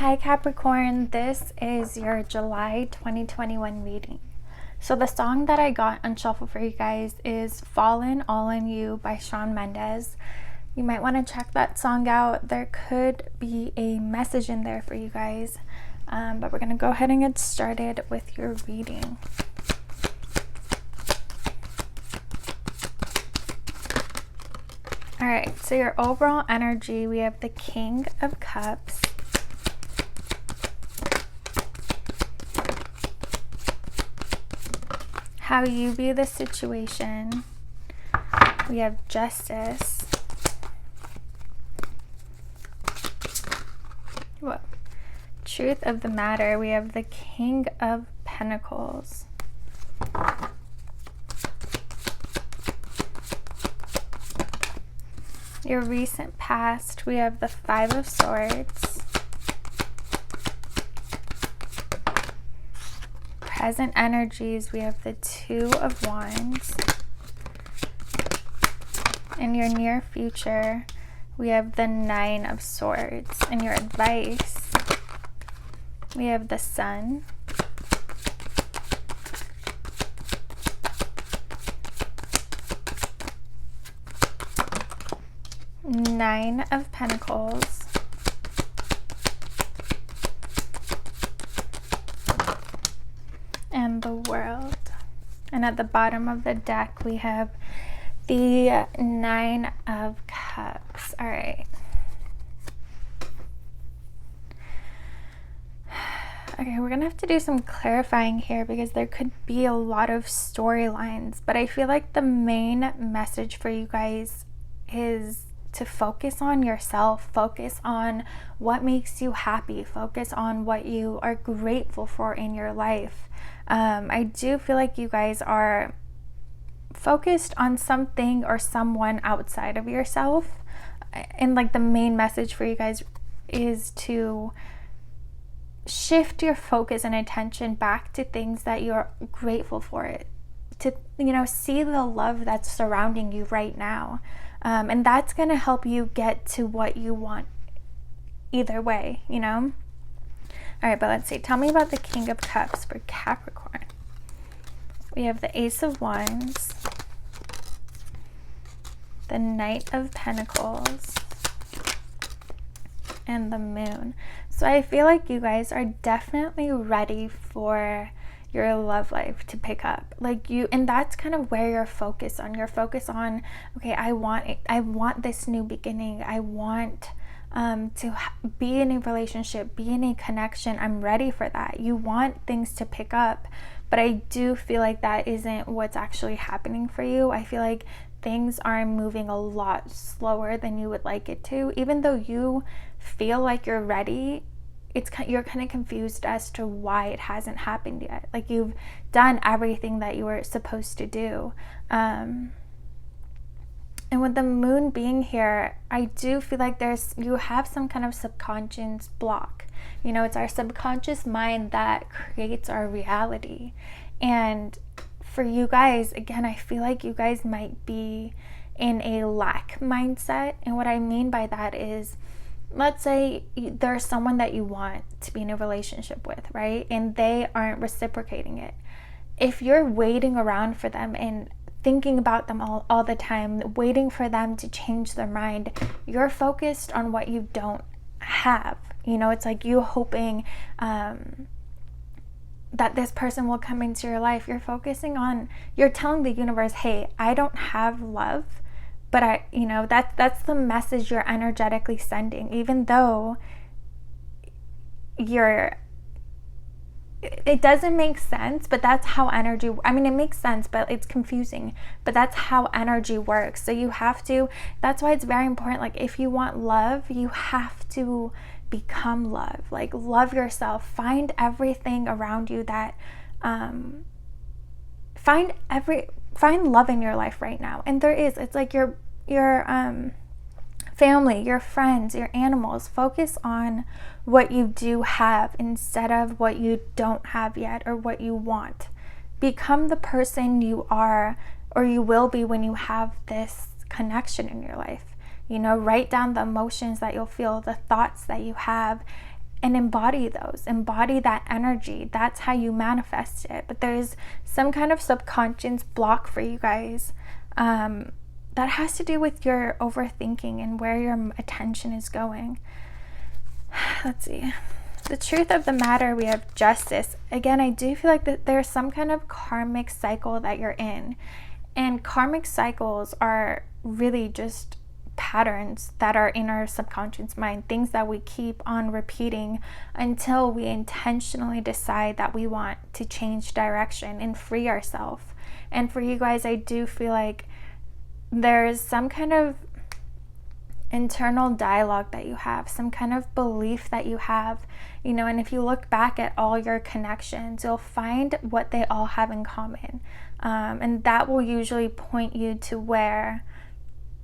Hi Capricorn, this is your July 2021 reading. So the song that I got on shuffle for you guys is Fallen All on You by Shawn Mendes. You might want to check that song out. There could be a message in there for you guys. But we're going to go ahead and get started with your reading. Alright, so your overall energy, we have the King of Cups. How you view the situation, we have Justice. Whoa. Truth of the matter, we have the King of Pentacles. Your recent past, we have the Five of Swords. Present energies, we have the Two of Wands. In your near future, we have the Nine of Swords. In your advice, we have the Sun. Nine of Pentacles. And the World. And at the bottom of the deck, we have the Nine of Cups. All right. Okay, we're gonna have to do some clarifying here because there could be a lot of storylines, but I feel like the main message for you guys is to focus on yourself, focus on what makes you happy, focus on what you are grateful for in your life. I do feel like you guys are focused on something or someone outside of yourself, and like the main message for you guys is to shift your focus and attention back to things that you're grateful for, to see the love that's surrounding you right now. And that's going to help you get to what you want either way, All right, but let's see. Tell me about the King of Cups for Capricorn. We have the Ace of Wands, the Knight of Pentacles, and the Moon. So I feel like you guys are definitely ready for your love life to pick up, and that's kind of where you're focused on. You're focused on, okay, I want this new beginning. I want to be in a relationship, be in a connection. I'm ready for that. You want things to pick up, but I do feel like that isn't what's actually happening for you. I feel like things are moving a lot slower than you would like it to. Even though you feel like you're ready, you're kind of confused as to why it hasn't happened yet. Like, you've done everything that you were supposed to do. And with the Moon being here, I do feel like you have some kind of subconscious block. It's our subconscious mind that creates our reality. And for you guys, again, I feel like you guys might be in a lack mindset. And what I mean by that is, let's say there's someone that you want to be in a relationship with, right? And they aren't reciprocating it. If you're waiting around for them and thinking about them all the time, waiting for them to change their mind, you're focused on what you don't have. It's like you hoping that this person will come into your life. You're telling the universe, hey, I don't have love, but that's the message you're energetically sending, even though it doesn't make sense, but that's how energy, it makes sense, but it's confusing, but that's how energy works. So that's why it's very important. Like, if you want love, you have to become love. Like, love yourself. Find everything around you that, find love in your life right now. And there is, it's like your family, your friends, your animals. Focus on what you do have instead of what you don't have yet or what you want. Become the person you are, or you will be, when you have this connection in your life. Write down the emotions that you'll feel, the thoughts that you have, and embody those, embody that energy. That's how you manifest it. But there's some kind of subconscious block for you guys that has to do with your overthinking and where your attention is going. Let's see. The truth of the matter, we have justice. Again, I do feel like that there's some kind of karmic cycle that you're in. And karmic cycles are really just patterns that are in our subconscious mind, things that we keep on repeating until we intentionally decide that we want to change direction and free ourselves. And for you guys, I do feel like there's some kind of internal dialogue that you have, some kind of belief that you have, you know, and if you look back at all your connections, you'll find what they all have in common. And that will usually point you to where,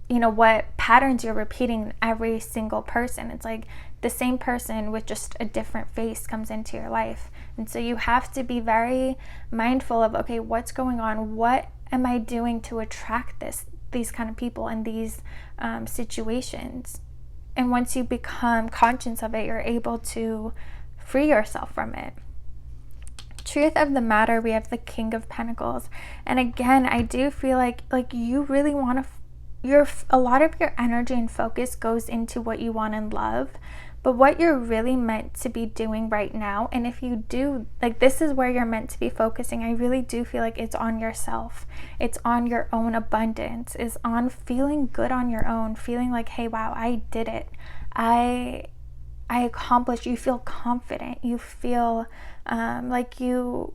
you know, what patterns you're repeating in every single person. It's like the same person with just a different face comes into your life. And so you have to be very mindful of, okay, what's going on? What am I doing to attract these kind of people and these situations? And once you become conscious of it, you're able to free yourself from it. Truth of the matter, we have the King of Pentacles. And again, I do feel like you really want to, a lot of your energy and focus goes into what you want in love, but what you're really meant to be doing right now, and if you do, like, this is where you're meant to be focusing. I really do feel like it's on yourself. It's on your own abundance. It's on feeling good on your own, feeling like, hey, wow, I did it. I accomplished. You feel confident. You feel like you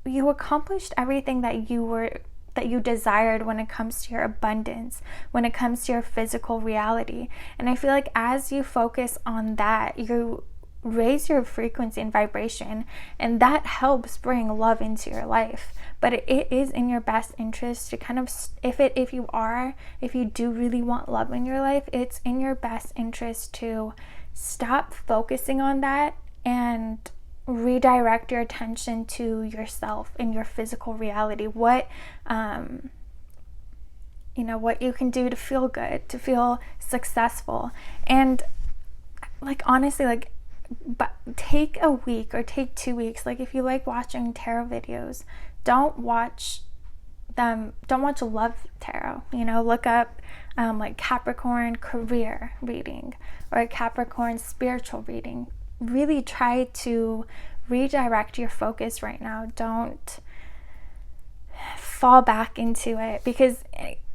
accomplished everything that you desired when it comes to your abundance, when it comes to your physical reality. And I feel like as you focus on that, you raise your frequency and vibration, and that helps bring love into your life. But it is in your best interest to kind of, if you do really want love in your life, it's in your best interest to stop focusing on that and redirect your attention to yourself and your physical reality. What what you can do to feel good, to feel successful. And like, honestly, like, but take a week or take 2 weeks. Like, if you like watching tarot videos, don't watch love tarot. Look up like Capricorn career reading or a Capricorn spiritual reading. Really try to redirect your focus right now. Don't fall back into it, because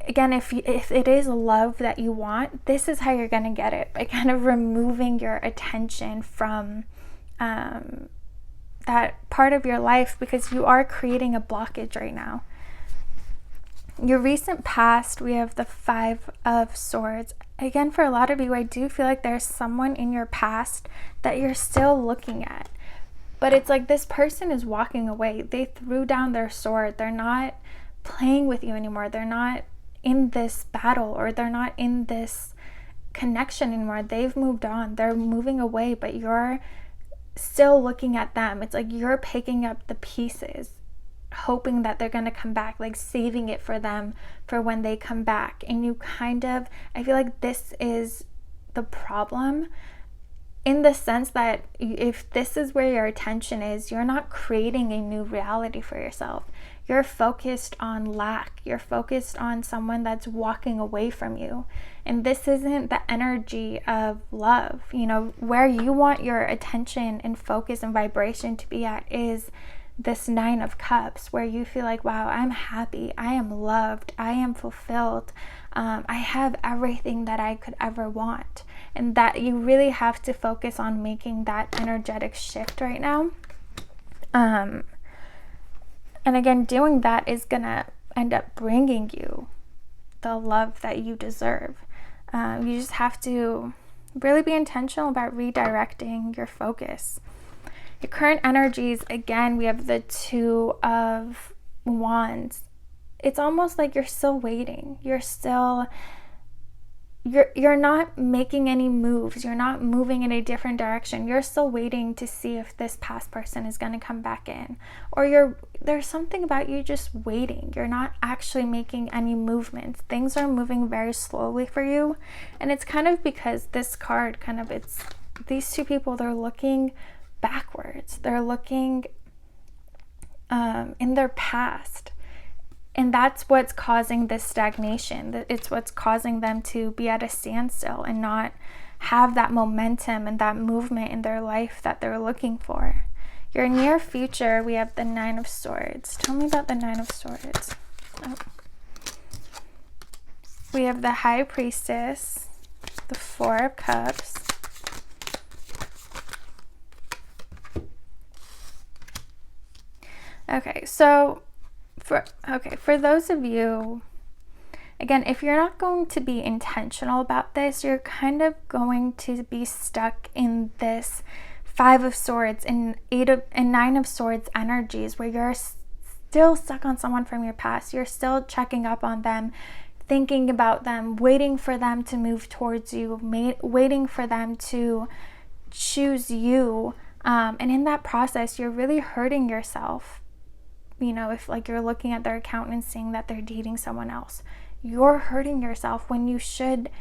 again, if it is love that you want, this is how you're going to get it, by kind of removing your attention from that part of your life, because you are creating a blockage right now. Your recent past, we have the 5 of Swords. Again, for a lot of you, I do feel like there's someone in your past that you're still looking at. But it's like this person is walking away. They threw down their sword. They're not playing with you anymore. They're not in this battle, or they're not in this connection anymore. They've moved on. They're moving away, but you're still looking at them. It's like you're picking up the pieces, hoping that they're going to come back, like saving it for them for when they come back. And you kind of, I feel like this is the problem, in the sense that if this is where your attention is, you're not creating a new reality for yourself. You're focused on lack. You're focused on someone that's walking away from you. And this isn't the energy of love. Where you want your attention and focus and vibration to be at is this 9 of Cups, where you feel like, wow, I'm happy, I am loved, I am fulfilled, I have everything that I could ever want. And that you really have to focus on making that energetic shift right now. And again, doing that is gonna end up bringing you the love that you deserve. You just have to really be intentional about redirecting your focus. Your current energies, again, we have the 2 of Wands. It's almost like you're still waiting. You're not making any moves. You're not moving in a different direction. You're still waiting to see if this past person is going to come back in. Or there's something about you just waiting. You're not actually making any movements. Things are moving very slowly for you. And it's kind of because this card it's these two people, they're looking backwards. They're looking in their past. And that's what's causing this stagnation. It's what's causing them to be at a standstill and not have that momentum and that movement in their life that they're looking for. Your near future, we have the 9 of Swords. Tell me about the 9 of Swords. Oh. We have the High Priestess, the 4 of Cups, okay, so for those of you, again, if you're not going to be intentional about this, you're kind of going to be stuck in this 5 of Swords and 9 of Swords energies, where you're still stuck on someone from your past. You're still checking up on them, thinking about them, waiting for them to move towards you, waiting for them to choose you. And in that process, you're really hurting yourself. You know, if like you're looking at their account and seeing that they're dating someone else, you're hurting yourself when you should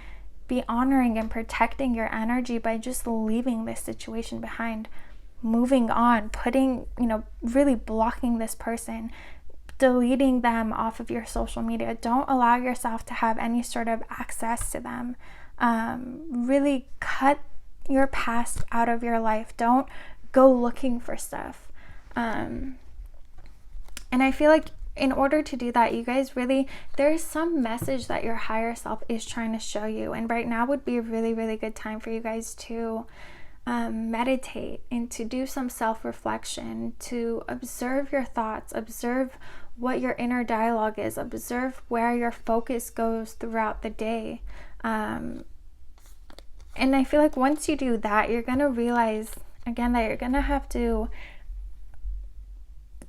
be honoring and protecting your energy by just leaving this situation behind, moving on, putting, you know, really blocking this person, deleting them off of your social media. Don't allow yourself to have any sort of access to them. Really cut your past out of your life. Don't go looking for stuff. And I feel like in order to do that, you guys really, there's some message that your higher self is trying to show you. And right now would be a really, really good time for you guys to meditate and to do some self-reflection, to observe your thoughts, observe what your inner dialogue is, observe where your focus goes throughout the day. And I feel like once you do that, you're going to realize, again, that you're going to have to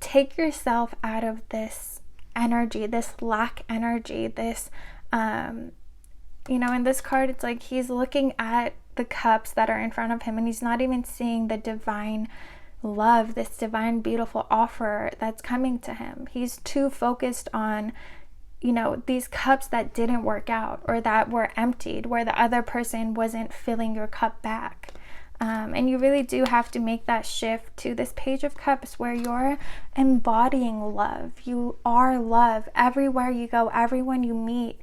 take yourself out of this energy, this lack energy, this, you know, in this card, it's like he's looking at the cups that are in front of him and he's not even seeing the divine love, this divine, beautiful offer that's coming to him. He's too focused on, you know, these cups that didn't work out or that were emptied, where the other person wasn't filling your cup back. And you really do have to make that shift to this Page of Cups where you're embodying love. You are love everywhere you go, everyone you meet,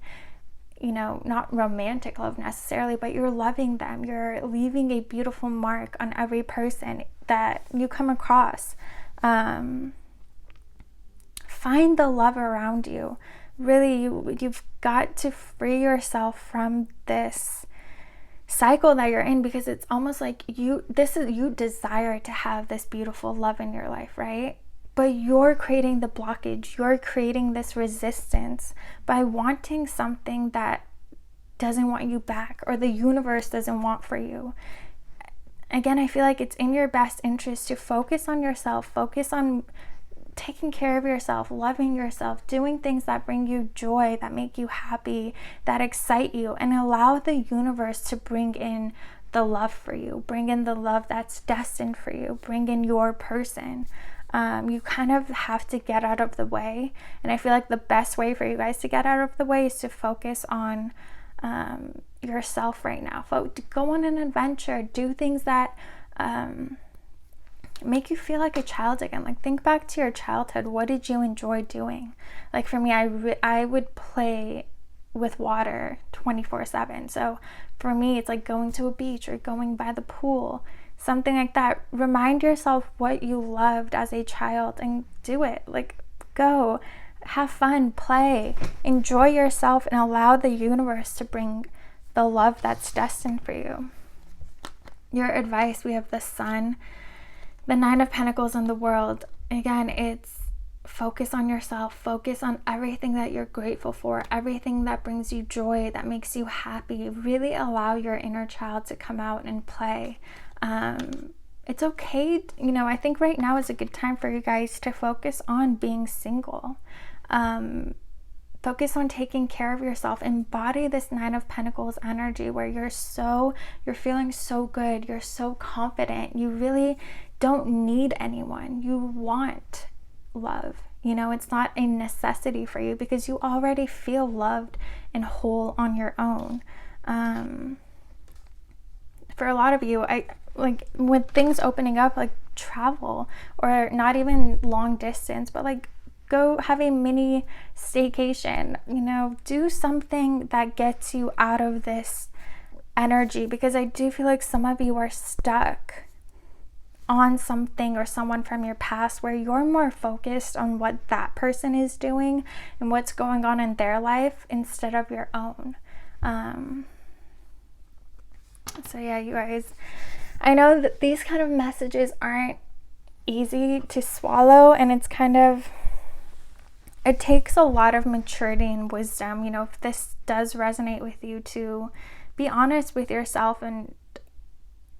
you know, not romantic love necessarily, but you're loving them. You're leaving a beautiful mark on every person that you come across. Find the love around you. Really, you've got to free yourself from this cycle that you're in, because it's almost like you desire to have this beautiful love in your life, right? But you're creating the blockage, you're creating this resistance by wanting something that doesn't want you back, or the universe doesn't want for you. Again, I feel like it's in your best interest to focus on yourself, focus on taking care of yourself, loving yourself, doing things that bring you joy, that make you happy, that excite you, and allow the universe to bring in the love for you, bring in the love that's destined for you, bring in your person. You kind of have to get out of the way. And I feel like the best way for you guys to get out of the way is to focus on yourself right now. Go on an adventure, do things that make you feel like a child again. Like, think back to your childhood. What did you enjoy doing? Like for me, I would play with water 24/7. So for me, it's like going to a beach or going by the pool, something like that. Remind yourself what you loved as a child and do it. Like, go have fun, play, enjoy yourself, and allow the universe to bring the love that's destined for you. Your advice, we have the Sun, the 9 of Pentacles, in the World. Again, it's focus on yourself, focus on everything that you're grateful for, everything that brings you joy, that makes you happy. Really allow your inner child to come out and play. It's okay, you know, I think right now is a good time for you guys to focus on being single. Focus on taking care of yourself. Embody this 9 of Pentacles energy where you're feeling so good, you're so confident, you really don't need anyone. You want love. You know, it's not a necessity for you because you already feel loved and whole on your own. for a lot of you, I like with things opening up, like travel, or not even long distance, but like go have a mini staycation, you know, do something that gets you out of this energy, because I do feel like some of you are stuck on something or someone from your past where you're more focused on what that person is doing and what's going on in their life instead of your own. So yeah, you guys, I know that these kind of messages aren't easy to swallow, and it's kind of, it takes a lot of maturity and wisdom, you know, if this does resonate with you, to be honest with yourself and,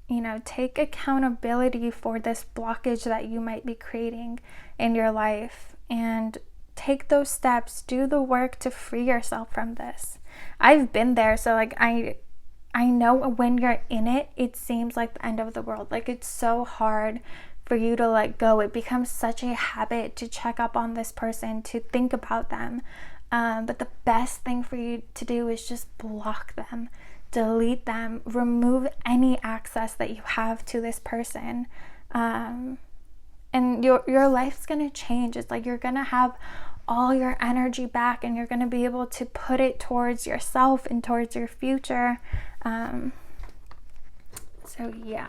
you know, take accountability for this blockage that you might be creating in your life, and take those steps, do the work to free yourself from this. I've been there, so like I know when you're in it, it seems like the end of the world. Like it's so hard for you to let go. It becomes such a habit to check up on this person, to think about them. But the best thing for you to do is just block them, delete them, remove any access that you have to this person. And your life's gonna change. It's like you're gonna have all your energy back, and you're gonna be able to put it towards yourself and towards your future. So yeah.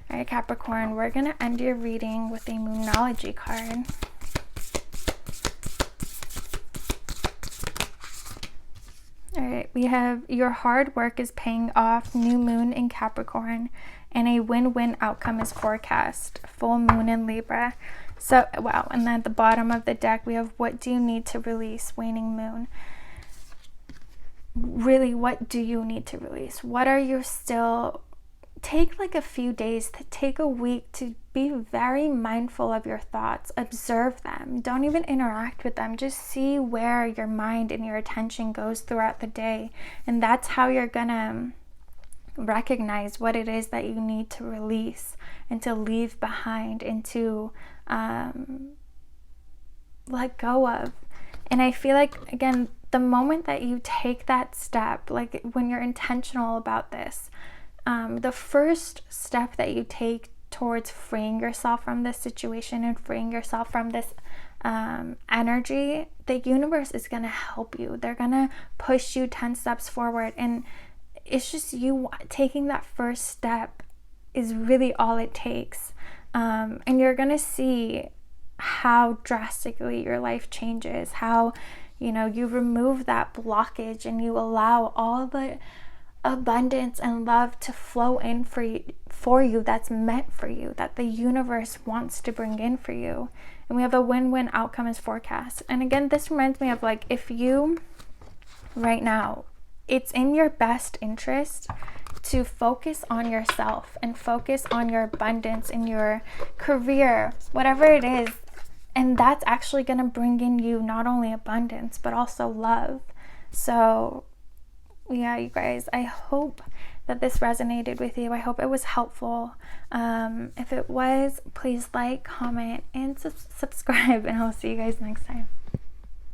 All right, Capricorn, we're gonna end your reading with a Moonology card. All right, we have your hard work is paying off, new moon in Capricorn, and a win-win outcome is forecast, full moon in Libra. So, wow, and then at the bottom of the deck, we have what do you need to release, waning moon. Really, what do you need to release? What are you still, take like a few days, to take a week to be very mindful of your thoughts, observe them, don't even interact with them, just see where your mind and your attention goes throughout the day, and that's how you're gonna recognize what it is that you need to release and to leave behind and to let go of. And I feel like, again, the moment that you take that step, like when you're intentional about this, the first step that you take towards freeing yourself from this situation and freeing yourself from this energy, the universe is going to help you. They're going to push you 10 steps forward. And it's just you taking that first step is really all it takes. And you're going to see how drastically your life changes, how, you know, you remove that blockage and you allow all the abundance and love to flow in for you that's meant for you, that the universe wants to bring in for you. And we have a win-win outcome is forecast. And again, this reminds me of like, if you right now, it's in your best interest to focus on yourself and focus on your abundance in your career, whatever it is. And that's actually going to bring in you not only abundance, but also love. So yeah, you guys, I hope that this resonated with you. I hope it was helpful. If it was, please like, comment, and subscribe, and I'll see you guys next time.